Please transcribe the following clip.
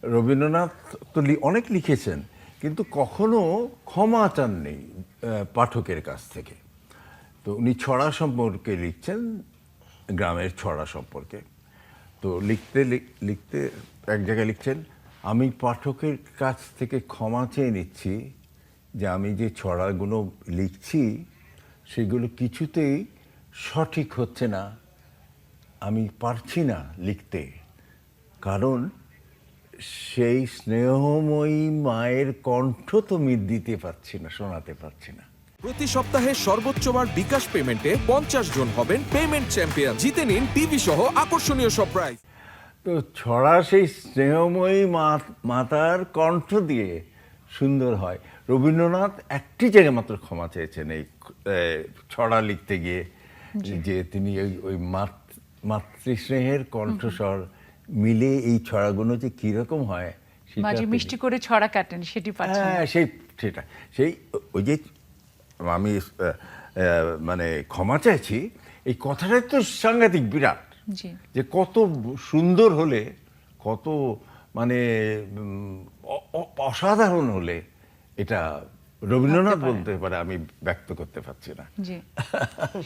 রবীন্দ্রনাথ তো অনেক লিখেছেন, কিন্তু কখনো ক্ষমা চাননি পাঠকের কাছ থেকে। তো উনি ছড়া সম্পর্কে লিখছেন, গ্রামের ছড়া সম্পর্কে। তো লিখতে লিখতে এক জায়গায় লিখছেন, আমি পাঠকের কাছ থেকে ক্ষমা চেয়ে নিচ্ছি যে আমি যে ছড়াগুলো লিখছি সেগুলো কিছুতেই সঠিক হচ্ছে না, আমি পারছি না লিখতে, কারণ সেই স্নেহময়ী মায়ের কণ্ঠ তো আমি দিতে পারছি না, শোনাতে পারছি না। প্রতি সপ্তাহে সর্বোচ্চবার বিকাশ পেমেন্টে 50 জন হবেন পেমেন্ট চ্যাম্পিয়ন। জিতে নিন টিভি সহ আকর্ষণীয় সব প্রাইজ। তো ছড়া সেই স্নেহময়ী মাতার কণ্ঠ দিয়ে সুন্দর হয়। রবীন্দ্রনাথ একটি জায়গায় মাত্র ক্ষমা চেয়েছেন এই ছড়া লিখতে গিয়ে, যে তিনি ওই মাতৃস্নেহের কণ্ঠস্বর মিলে এই ছড়াগুলো যে কিরকম হয় মাঝে মিষ্টি করে ছড়া কাটেন, সেটি পাচ্ছেন না। হ্যাঁ, সেই ওই যে আমি মানে ক্ষমা চাইছি, এই কথাটাই তো সাংঘাতিক বিরাট, জি। যে কত সুন্দর হলে, কত মানে অসাধারণ হলে এটা রবীন্দ্রনাথ বলতে পারে, আমি ব্যক্ত করতে পারছি না। জি